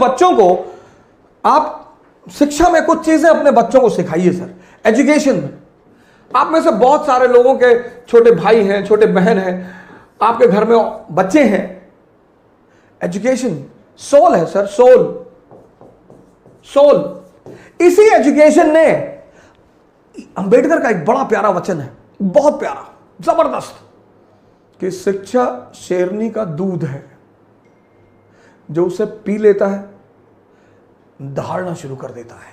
बच्चों को आप शिक्षा में कुछ चीजें अपने बच्चों को सिखाइए सर, एजुकेशन में। आप में से बहुत सारे लोगों के छोटे भाई हैं, छोटे बहन हैं, आपके घर में बच्चे हैं। एजुकेशन सोल है सर, सोल। इसी एजुकेशन ने, अंबेडकर का एक बड़ा प्यारा वचन है, बहुत प्यारा, जबरदस्त, कि शिक्षा शेरनी का दूध है, जो उसे पी लेता है दहाड़ना शुरू कर देता है।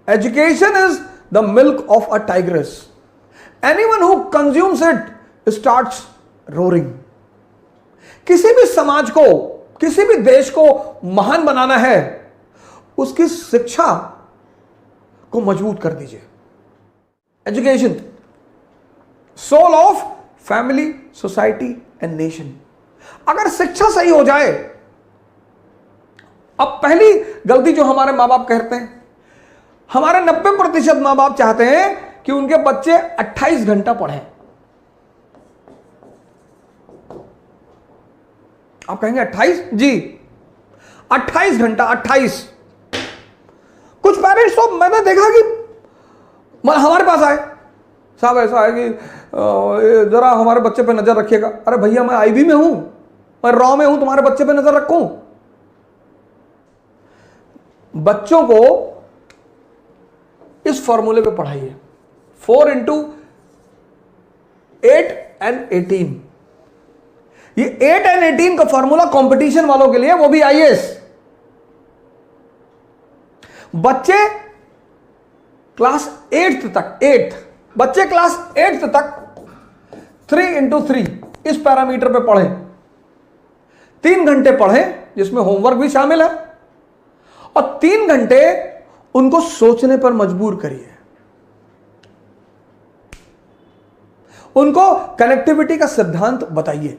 Education is the milk of a tigress, anyone who consumes it starts roaring. किसी भी समाज को, किसी भी देश को महान बनाना है, उसकी शिक्षा को मजबूत कर दीजिए। Education soul of family, society and nation. अगर शिक्षा सही हो जाए, अब पहली गलती जो हमारे मां बाप करते हैं, हमारे 90% मां बाप चाहते हैं कि उनके बच्चे 28 घंटा पढ़ें। आप कहेंगे 28? जी, 28 घंटा, 28। कुछ पेरेंट्स तो मैंने देखा कि हमारे पास आए, साहब ऐसा है कि जरा हमारे बच्चे पे नजर रखिएगा। अरे भैया, मैं आईबी में हूं, मैं रॉ में हूं, तुम्हारे बच्चे पे नजर रखूं? बच्चों को इस फॉर्मूले पे पढ़ाइए, 4 into 8 and 18। ये 8 and 18 का फॉर्मूला कंपटीशन वालों के लिए, वो भी आईएएस। बच्चे क्लास 8th तक, 8th बच्चे क्लास 8th तक 3 into 3 इस पैरामीटर पे पढ़ें। 3 घंटे पढ़ें, जिसमें होमवर्क भी शामिल है, और 3 घंटे उनको सोचने पर मजबूर करिए। उनको कनेक्टिविटी का सिद्धांत बताइए।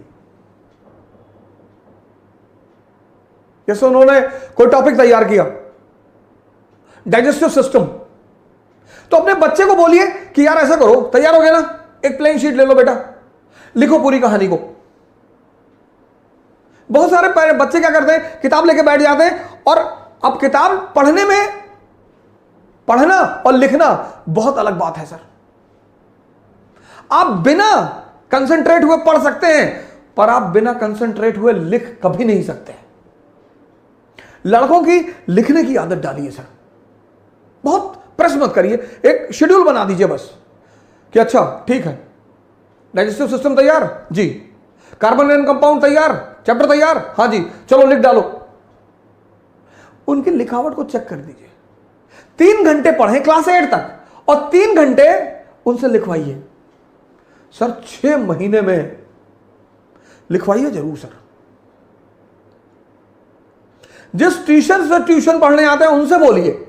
जैसे उन्होंने कोई टॉपिक तैयार किया, डाइजेस्टिव सिस्टम, तो अपने बच्चे को बोलिए कि यार ऐसा करो, तैयार हो गया ना, एक प्लेन शीट ले लो बेटा, लिखो पूरी कहानी को। बहुत सारे बच्चे क्या करते हैं, किताब लेके बैठ जाते हैं, और अब किताब पढ़ने में, पढ़ना और लिखना बहुत अलग बात है सर। आप बिना कंसंट्रेट हुए पढ़ सकते हैं, पर आप बिना कंसंट्रेट हुए लिख कभी नहीं सकते। लड़कों की लिखने की आदत डालिए सर, बहुत प्रेस मत करिए, एक शेड्यूल बना दीजिए बस, कि अच्छा ठीक है, डाइजेस्टिव सिस्टम तैयार जी, कार्बन एंड कंपाउंड तैयार, चैप्टर तैयार, हाँ जी, चलो लिख डालो। उनकी लिखावट को चेक कर दीजिए। 3 घंटे पढ़ें क्लास 8 तक, और 3 घंटे उनसे लिखवाइए सर। 6 महीने में लिखवाइए जरूर सर। जिस ट्यूशन से ट्यूशन पढ़ने आते हैं उनसे बोलिए।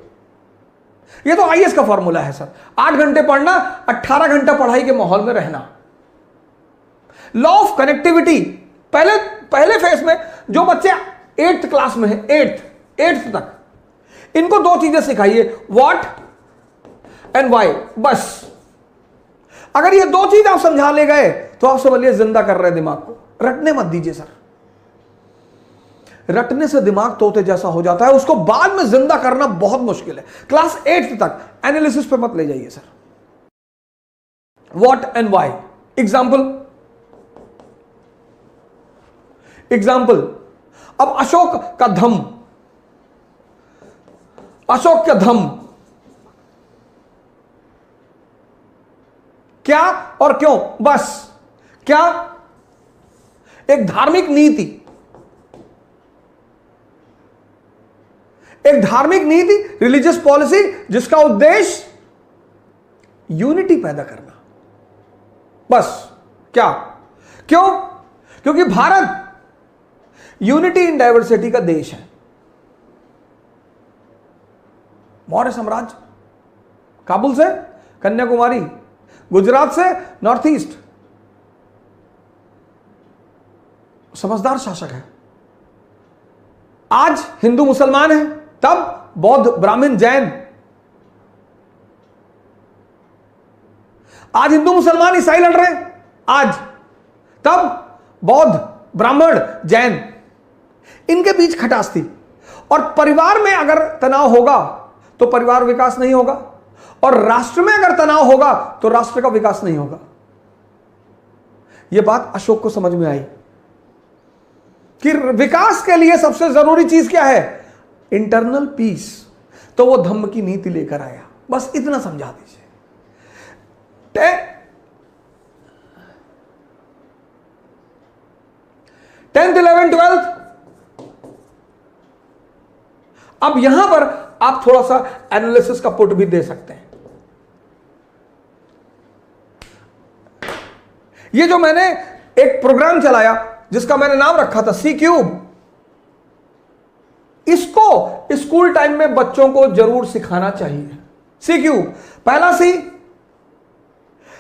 यह तो आईएएस का फॉर्मूला है सर, 8 घंटे पढ़ना, 18 घंटा पढ़ाई के माहौल में रहना। लॉ ऑफ कनेक्टिविटी, पहले फेज में जो बच्चे 8th क्लास में है, 8th तक, इनको 2 चीजें सिखाइए, व्हाट एंड व्हाई, बस। अगर ये 2 चीज आप समझा ले गए तो आप समझिए जिंदा कर रहे दिमाग को। रटने मत दीजिए सर, रटने से दिमाग तोते जैसा हो जाता है, उसको बाद में जिंदा करना बहुत मुश्किल है। क्लास 8th तक एनालिसिस पे मत ले जाइए sir, what and why. Example, अब अशोक का धम, अशोक का धम क्या और क्यों, बस। क्या? एक धार्मिक नीति, एक धार्मिक नीति, रिलीजियस पॉलिसी, जिसका उद्देश्य यूनिटी पैदा करना, बस। क्या? क्यों? क्योंकि भारत यूनिटी इन डाइवर्सिटी का देश है। मौर्य साम्राज्य, काबुल से कन्याकुमारी, गुजरात से नॉर्थ ईस्ट, समझदार शासक है। आज हिंदू मुसलमान है, तब बौद्ध ब्राह्मण जैन, आज हिंदू मुसलमान ईसाई लड़ रहे हैं, आज, तब बौद्ध ब्राह्मण जैन, इनके बीच खटास थी। और परिवार में अगर तनाव होगा तो परिवार विकास नहीं होगा, और राष्ट्र में अगर तनाव होगा तो राष्ट्र का विकास नहीं होगा। यह बात अशोक को समझ में आई कि विकास के लिए सबसे जरूरी चीज क्या है? Internal peace. तो वो धम्म की नीति लेकर आया। बस इतना समझा दीजिए। 10th 11th 12th। अब यहां पर आप थोड़ा सा एनालिसिस का पुट भी दे सकते हैं। ये जो मैंने एक प्रोग्राम चलाया जिसका मैंने नाम रखा था सी क्यूब, इसको स्कूल टाइम में बच्चों को जरूर सिखाना चाहिए। सी क्यूब, पहला सी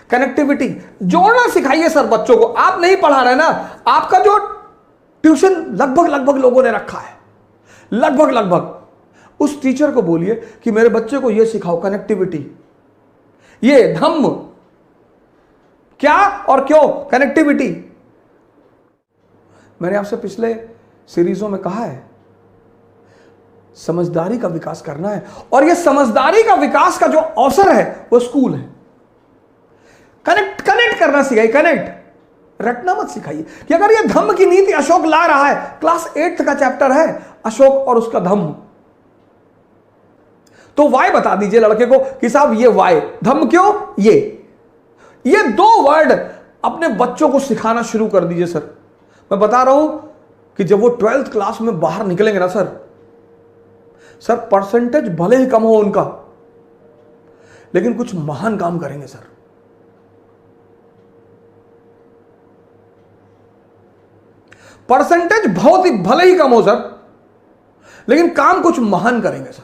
कनेक्टिविटी, जोड़ना सिखाइए सर बच्चों को। आप नहीं पढ़ा रहे ना, आपका जो ट्यूशन लगभग लोगों ने रखा है, लगभग उस टीचर को बोलिए कि मेरे बच्चे को यह सिखाओ, कनेक्टिविटी, ये धम्म क्या और क्यों, कनेक्टिविटी। मैंने आपसे पिछले सीरीजों में कहा है समझदारी का विकास करना है, और यह समझदारी का विकास का जो अवसर है वो स्कूल है। कनेक्ट करना सिखाइए, कनेक्ट, रटना मत सिखाइए कि अगर यह धम्म की नीति अशोक ला रहा है, क्लास 8th का चैप्टर है अशोक और उसका धम्म, तो वाई बता दीजिए लड़के को कि साहब ये वाई, धम्म क्यों, ये दो वर्ड अपने बच्चों को सिखाना शुरू कर दीजिए सर। मैं बता रहा हूं कि जब वो 12th क्लास में बाहर निकलेंगे ना सर परसेंटेज भले ही कम हो उनका, लेकिन कुछ महान काम करेंगे सर। परसेंटेज बहुत ही भले ही कम हो सर, लेकिन काम कुछ महान करेंगे सर।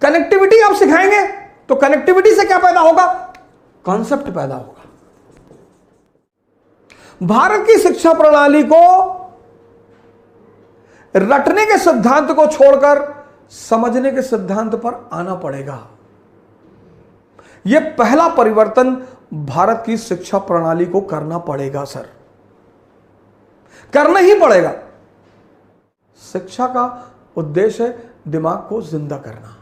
कनेक्टिविटी आप सिखाएंगे तो कनेक्टिविटी से क्या पैदा होगा, कॉन्सेप्ट पैदा होगा। भारत की शिक्षा प्रणाली को रटने के सिद्धांत को छोड़कर समझने के सिद्धांत पर आना पड़ेगा। यह पहला परिवर्तन भारत की शिक्षा प्रणाली को करना पड़ेगा सर, करना ही पड़ेगा। शिक्षा का उद्देश्य है दिमाग को जिंदा करना।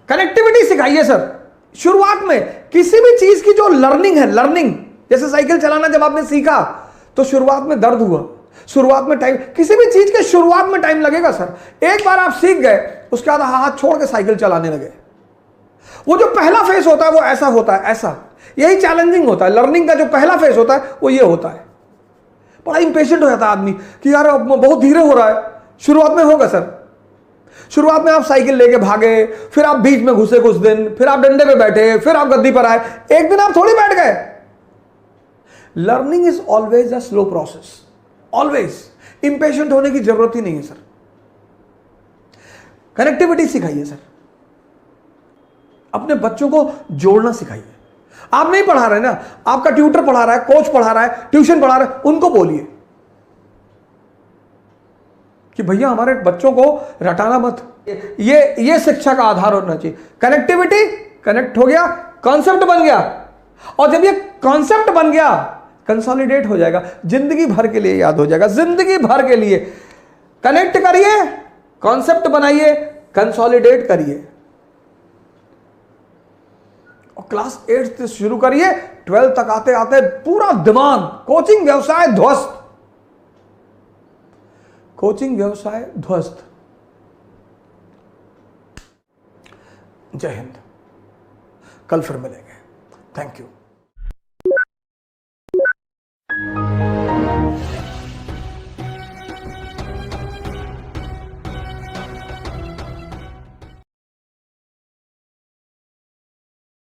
कनेक्टिविटी सिखाइए सर। शुरुआत में किसी भी चीज की जो लर्निंग है, लर्निंग जैसे साइकिल चलाना जब आपने सीखा तो शुरुआत में दर्द हुआ, शुरुआत में टाइम, किसी भी चीज के शुरुआत में टाइम लगेगा सर। एक बार आप सीख गए उसके बाद हाथ छोड़ के साइकिल चलाने लगे, वो जो पहला फेस होता है वो ऐसा होता है, ऐसा, यही चैलेंजिंग होता है। लर्निंग का जो पहला फेस होता है वो ये होता है। बड़ा इंपेशेंट हो जाता है आदमी कि यार बहुत धीरे हो रहा है। शुरुआत में होगा सर, शुरुआत में आप साइकिल लेके भागे, फिर आप बीच में घुसे कुछ दिन, फिर आप डंडे पे बैठे, फिर आप गद्दी पर आए, एक दिन आप थोड़ी बैठ गए। Learning is always a slow process, always. Impatient होने की जरूरत ही नहीं है सर। कनेक्टिविटी सिखाइए सर, अपने बच्चों को जोड़ना सिखाइए। आप नहीं पढ़ा रहे ना, आपका ट्यूटर पढ़ा रहा है, कोच पढ़ा रहा है, ट्यूशन पढ़ा रहा है, उनको बोलिए कि भैया हमारे बच्चों को रटाना मत। ये शिक्षा का आधार होना चाहिए। कनेक्टिविटी, कनेक्ट हो गया, कॉन्सेप्ट बन गया, और जब ये कॉन्सेप्ट बन गया कंसोलिडेट हो जाएगा, जिंदगी भर के लिए याद हो जाएगा, जिंदगी भर के लिए। कनेक्ट करिए, कॉन्सेप्ट बनाइए, कंसोलिडेट करिए, और क्लास 8 से शुरू करिए, 12 तक आते आते पूरा दिमाग, कोचिंग व्यवसाय ध्वस्त, कोचिंग व्यवसाय ध्वस्त। जय हिंद। कल फिर मिलेंगे। Thank you.